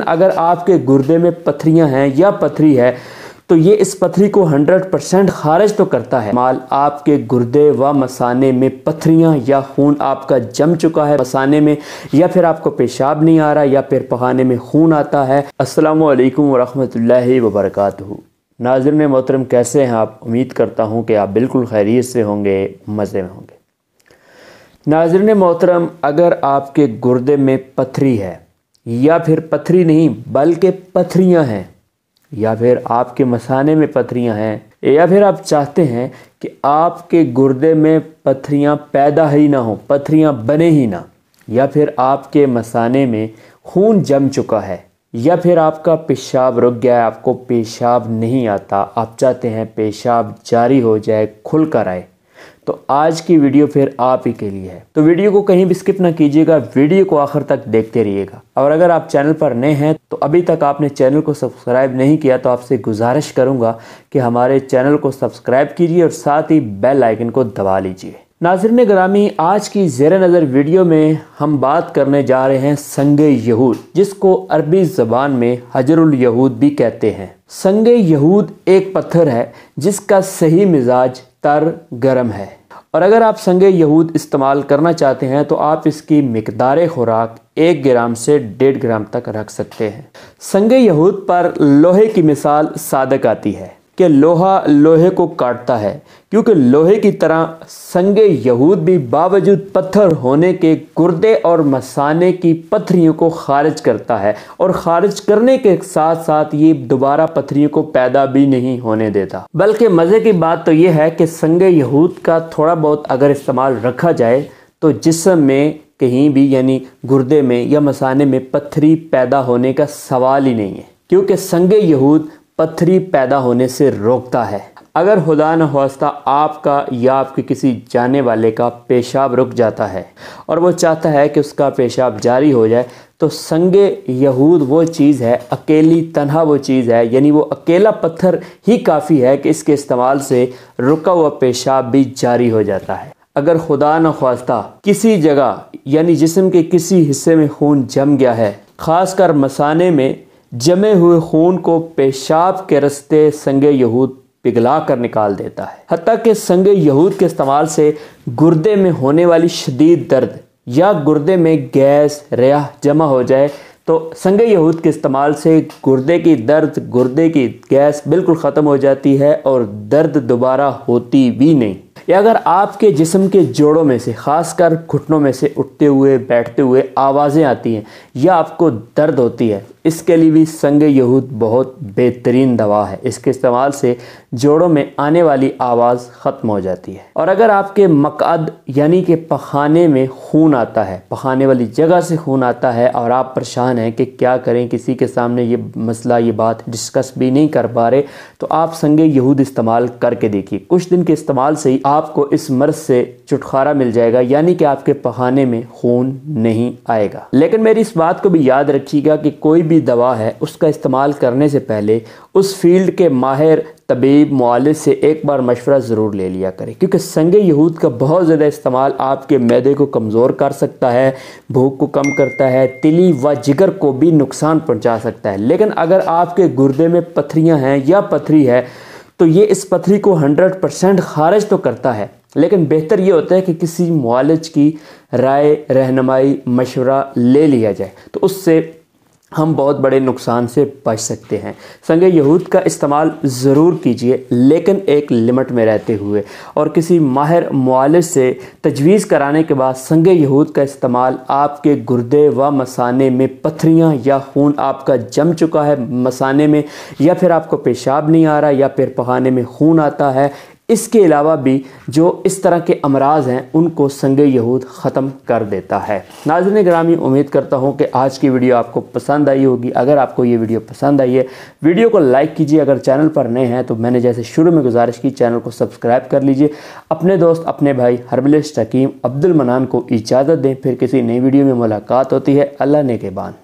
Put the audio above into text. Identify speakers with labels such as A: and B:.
A: अगर आपके गुर्दे में पथरियां हैं या पथरी है तो ये इस पथरी को 100% खारिज तो करता है। माल आपके गुर्दे व मसाने में पथरियां या खून आपका जम चुका है मसाने में, या फिर आपको पेशाब नहीं आ रहा या फिर पखाने में खून आता है। अस्सलामु अलैकुम वरहमतुल्लाहि वबरकातुहू। नाज़रीन मोहतरम, कैसे हैं आप? उम्मीद करता हूँ कि आप बिल्कुल खैरियत से होंगे, मज़े में होंगे। नाज़रीन मोहतरम, अगर आपके गुर्दे में पथरी है या फिर पथरी नहीं बल्कि पथरियां हैं, या फिर आपके मसाने में पथरियां हैं, या फिर आप चाहते हैं कि आपके गुर्दे में पथरियां पैदा ही ना हो, पथरियां बने ही ना, या फिर आपके मसाने में खून जम चुका है, या फिर आपका पेशाब रुक गया है, आपको पेशाब नहीं आता, आप चाहते हैं पेशाब जारी हो जाए, खुल कर आए, तो आज की वीडियो फिर आप ही के लिए है। तो वीडियो को कहीं भी स्किप ना कीजिएगा, वीडियो को आखिर तक देखते रहिएगा। और अगर आप चैनल पर नए हैं तो अभी तक आपने चैनल को सब्सक्राइब नहीं किया तो आपसे गुजारिश करूंगा कि हमारे चैनल को सब्सक्राइब कीजिए और साथ ही बेल आइकन को दबा लीजिए। नाज़रीन ग्रामी, आज की ज़ेरे नज़र वीडियो में हम बात करने जा रहे हैं संगे यहूद, जिसको अरबी ज़बान में हजरुल यहूद भी कहते हैं। संगे यहूद एक पत्थर है जिसका सही मिजाज तर गर्म है, और अगर आप संगे यहूद इस्तेमाल करना चाहते हैं तो आप इसकी मिकदार खुराक 1 ग्राम से 1.5 ग्राम तक रख सकते हैं। संगे यहूद पर लोहे की मिसाल सादक आती है कि लोहा लोहे को काटता है, क्योंकि लोहे की तरह संगे यहूद भी बावजूद पत्थर होने के गुर्दे और मसाने की पथरियों को खारिज करता है, और खारिज करने के साथ साथ ये दोबारा पथरियों को पैदा भी नहीं होने देता। बल्कि मज़े की बात तो ये है कि संगे यहूद का थोड़ा बहुत अगर इस्तेमाल रखा जाए तो जिस्म में कहीं भी यानी गुर्दे में या मसाने में पथरी पैदा होने का सवाल ही नहीं है, क्योंकि संगे यहूद पथरी पैदा होने से रोकता है। अगर खुदा न ख्वास्ता आपका या आपके किसी जाने वाले का पेशाब रुक जाता है और वो चाहता है कि उसका पेशाब जारी हो जाए, तो संगे यहूद वो चीज़ है, अकेली तन्हा वो चीज़ है, यानी वो अकेला पत्थर ही काफ़ी है कि इसके इस्तेमाल से रुका हुआ पेशाब भी जारी हो जाता है। अगर खुदा न ख्वास्ता किसी जगह यानी जिस्म के किसी हिस्से में खून जम गया है, ख़ासकर मसाने में जमे हुए खून को पेशाब के रास्ते संगे यहूद पिघला कर निकाल देता है। हत्ता कि संगे यहूद के इस्तेमाल से गुर्दे में होने वाली शदीद दर्द या गुर्दे में गैस रेह जमा हो जाए तो संगे यहूद के इस्तेमाल से गुर्दे की दर्द, गुर्दे की गैस बिल्कुल ख़त्म हो जाती है और दर्द दोबारा होती भी नहीं। या अगर आपके जिस्म के जोड़ों में से खासकर घुटनों में से उठते हुए बैठते हुए आवाज़ें आती हैं या आपको दर्द होती है, इसके लिए भी संगे यहूद बहुत बेहतरीन दवा है। इसके इस्तेमाल से जोड़ों में आने वाली आवाज़ ख़त्म हो जाती है। और अगर आपके मक़अद यानी कि पखाने में खून आता है, पखाने वाली जगह से खून आता है और आप परेशान हैं कि क्या करें, किसी के सामने ये मसला ये बात डिस्कस भी नहीं कर पा रहे, तो आप संगे यहूद इस्तेमाल करके देखिए। कुछ दिन के इस्तेमाल से ही आपको इस मर्ज से छुटकारा मिल जाएगा, यानी कि आपके पखाने में खून नहीं आएगा। लेकिन मेरी इस बात को भी याद रखिएगा कि कोई भी दवा है उसका इस्तेमाल करने से पहले उस फील्ड के माहिर तबीब मुआलिज से एक बार मशवरा ज़रूर ले लिया करें, क्योंकि संगे यहूद का बहुत ज़्यादा इस्तेमाल आपके मैदे को कमज़ोर कर सकता है, भूख को कम करता है, तिली व जिगर को भी नुकसान पहुंचा सकता है। लेकिन अगर आपके गुर्दे में पथरियां हैं या पथरी है तो ये इस पथरी को 100% खारिज तो करता है, लेकिन बेहतर ये होता है कि किसी मुआलिज की राय, रहनुमाई, मशवरा ले लिया जाए, तो उससे हम बहुत बड़े नुकसान से बच सकते हैं। संगे यहूद का इस्तेमाल ज़रूर कीजिए, लेकिन एक लिमिट में रहते हुए, और किसी माहिर मुआलिज से तजवीज़ कराने के बाद संगे यहूद का इस्तेमाल आपके गुर्दे व मसाने में पथरियां या खून आपका जम चुका है मसाने में, या फिर आपको पेशाब नहीं आ रहा या फिर पखाने में खून आता है, इसके अलावा भी जो इस तरह के अमराज हैं उनको संगे यहूद ख़त्म कर देता है। नाज़रीन ग्रामी, उम्मीद करता हूँ कि आज की वीडियो आपको पसंद आई होगी। अगर आपको ये वीडियो पसंद आई है, वीडियो को लाइक कीजिए। अगर चैनल पर नए हैं तो मैंने जैसे शुरू में गुजारिश की, चैनल को सब्सक्राइब कर लीजिए। अपने दोस्त, अपने भाई हर्बलिस्ट हकीम अब्दुल मनान को इजाज़त दें। फिर किसी नई वीडियो में मुलाकात होती है। अल्लाह ने के बान।